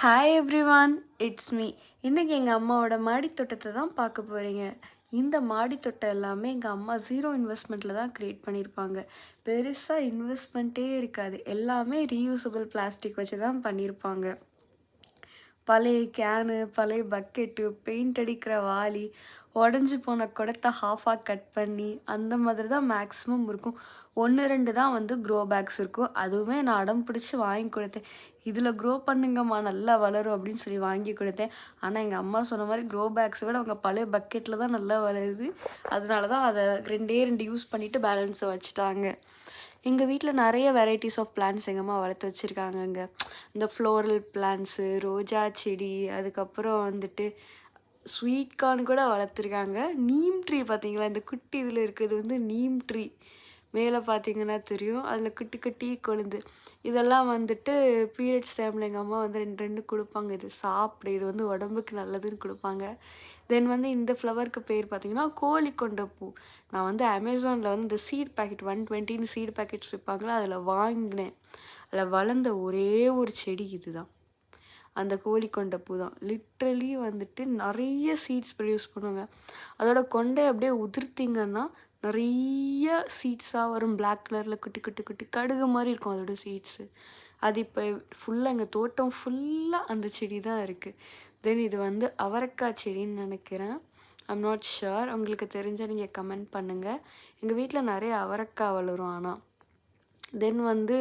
Hi everyone, it's me. இன்றைக்கி எங்கள் அம்மாவோட மாடி தோட்டத்தை தான் பார்க்க போகிறீங்க. இந்த மாடி தோட்டம் எல்லாமே எங்கள் அம்மா ஜீரோ இன்வெஸ்ட்மெண்ட்டில் தான் க்ரியேட் பண்ணியிருப்பாங்க. பெருசாக இன்வெஸ்ட்மெண்ட்டே இருக்காது, எல்லாமே ரீயூசபிள் பிளாஸ்டிக் வச்சு தான் பண்ணியிருப்பாங்க. பழைய கேனு, பழைய பக்கெட்டு, பெயிண்ட் அடிக்கிற வாளி, உடஞ்சி போன குடத்தை ஹாஃபாக கட் பண்ணி அந்த மாதிரி தான் மேக்ஸிமம் இருக்கும். 1-2 தான் வந்து க்ரோ பேக்ஸ் இருக்கும். அதுவுமே நான் அடம் பிடிச்சி வாங்கி கொடுத்தேன். இதில் க்ரோ பண்ணுங்கம்மா, நல்லா வளரும் அப்படின்னு சொல்லி வாங்கி கொடுத்தேன். ஆனால் எங்கள் அம்மா சொன்ன மாதிரி க்ரோ பேக்ஸை விட அவங்க பழைய பக்கெட்டில் தான் நல்லா வளருது. அதனால தான் அதை 2 யூஸ் பண்ணிவிட்டு பேலன்ஸை வச்சுட்டாங்க. எங்கள் வீட்டில் நிறைய வெரைட்டிஸ் ஆஃப் பிளான்ட்ஸ் எங்கள் அம்மா வளர்த்து வச்சுருக்காங்கங்க. இந்த ஃப்ளோரல் பிளான்ட்ஸு, ரோஜா செடி, அதுக்கப்புறம் வந்துட்டு ஸ்வீட் கார்ன் கூட வளர்த்துருக்காங்க. நீம் ட்ரீ பார்த்தீங்களா, இந்த குட்டி இதில் இருக்கிறது வந்து நீம் ட்ரீ. மேலே பார்த்தீங்கன்னா தெரியும், அதில் குட்டி குட்டி கொழுந்து. இதெல்லாம் வந்துட்டு பீரியட்ஸ் டைமில் எங்கள் அம்மா வந்து 2 கொடுப்பாங்க. இது சாப்பிடு, இது வந்து உடம்புக்கு நல்லதுன்னு கொடுப்பாங்க. தென் வந்து இந்த ஃப்ளவருக்கு பேர் பார்த்தீங்கன்னா கோழிக்கொண்ட பூ. நான் வந்து அமேசானில் வந்து இந்த சீட் பேக்கெட் 120 சீட் பேக்கெட்ஸ் விற்பாங்களா, அதில் வாங்கினேன். அதில் வளர்ந்த ஒரே ஒரு செடி இதுதான், அந்த கோழிக்கொண்ட பூ தான். லிட்ரலி வந்துட்டு நிறைய சீட்ஸ் ப்ரொடியூஸ் பண்ணுவாங்க. அதோட கொண்டை அப்படியே உதிர்த்திங்கன்னா நிறைய சீட்ஸாக வரும். பிளாக் கலரில் குட்டி குட்டி குட்டி கடுகு மாதிரி இருக்கும் அதோட சீட்ஸு. அது இப்போ ஃபுல்லாக எங்கள் தோட்டம் ஃபுல்லாக அந்த செடி தான் இருக்குது. தென் இது வந்து அவரைக்காய் செடின்னு நினைக்கிறேன், ஐம் நாட் ஷுர். உங்களுக்கு தெரிஞ்சால் நீங்கள் கமெண்ட் பண்ணுங்கள். எங்கள் வீட்டில் நிறைய அவரைக்காய் வளரும். ஆனால் தென் வந்து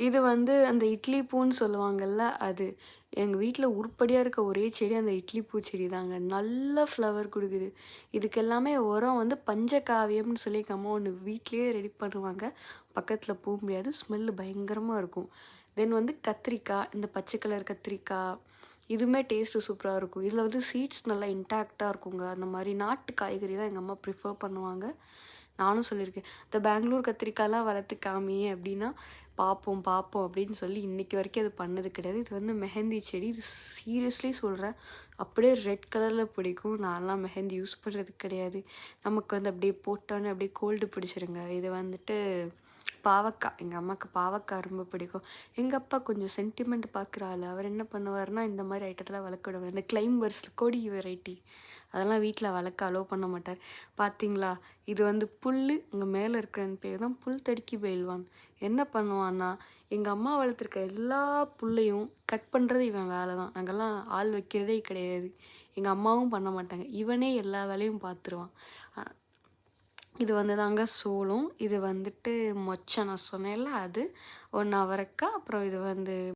இது வந்து அந்த இட்லி பூன்னு சொல்லுவாங்கள்ல, அது எங்கள் வீட்டில் உருப்படியாக இருக்க ஒரே செடி அந்த இட்லி பூ செடி தாங்க. நல்ல ஃப்ளவர் கொடுக்குது. இதுக்கு எல்லாமே உரம் வந்து பஞ்சகாவியம்னு சொல்லி எங்கள் அம்மா ஒன்று வீட்லேயே ரெடி பண்ணுவாங்க. பக்கத்தில் போக முடியாது, ஸ்மெல்லு பயங்கரமாக இருக்கும். தென் வந்து கத்திரிக்காய், இந்த பச்சை கலர் கத்திரிக்காய், இதுவுமே டேஸ்ட்டு சூப்பராக இருக்கும். இதில் வந்து சீட்ஸ் நல்லா இன்டாக்டாக இருக்குங்க. அந்த மாதிரி நாட்டு காய்கறி தான் எங்கள் அம்மா ப்ரிஃபர் பண்ணுவாங்க. நானும் சொல்லியிருக்கேன், இந்த பெங்களூர் கத்திரிக்காய்லாம் வளர்த்து காமியே அப்படின்னா பார்ப்போம் பார்ப்போம் அப்படின்னு சொல்லி இன்றைக்கி வரைக்கும் அது பண்ணது கிடையாது. இது வந்து மெஹந்தி செடி. இது சீரியஸ்லி சொல்கிறேன், அப்படியே ரெட் கலரில் பிடிக்கும். நான்லாம் மெஹந்தி யூஸ் பண்ணுறது கிடையாது. நமக்கு வந்து அப்படியே போட்டோன்னே அப்படியே கோல்டு பிடிச்சிருங்க. இது வந்துட்டு பாவக்காய், எங்கள் அம்மாவுக்கு பாவக்காய் ரொம்ப பிடிக்கும். எங்கள் அப்பா கொஞ்சம் சென்டிமெண்ட் பார்க்குற ஆள். அவர் என்ன பண்ணுவார்னா, இந்த மாதிரி ஐட்டத்தெல்லாம் வளர்க்க விடுவார். இந்த கிளைம்பர்ஸ் கொடி வெரைட்டி அதெல்லாம் வீட்டில் வளர்க்க அலோவ் பண்ண மாட்டார். பார்த்தீங்களா, இது வந்து புல், இங்கே மேலே இருக்கிறன்னு பேர் தான் புல் தடுக்கி பயில்வான். என்ன பண்ணுவான்னா, எங்கள் அம்மா வளர்த்துருக்க எல்லா புல்லையும் கட் பண்ணுறது இவன் வேலை தான். நாங்கள்லாம் ஆள் வைக்கிறதே கிடையாது. எங்கள் அம்மாவும் பண்ண மாட்டாங்க, இவனே எல்லா வேலையும் பார்த்துருவான். இது வந்து தாங்க சோளம். இது வந்துட்டு மொச்சை நான் சொன்னேன்ல, அது 1 அவரைக்காய். அப்புறம் இது வந்து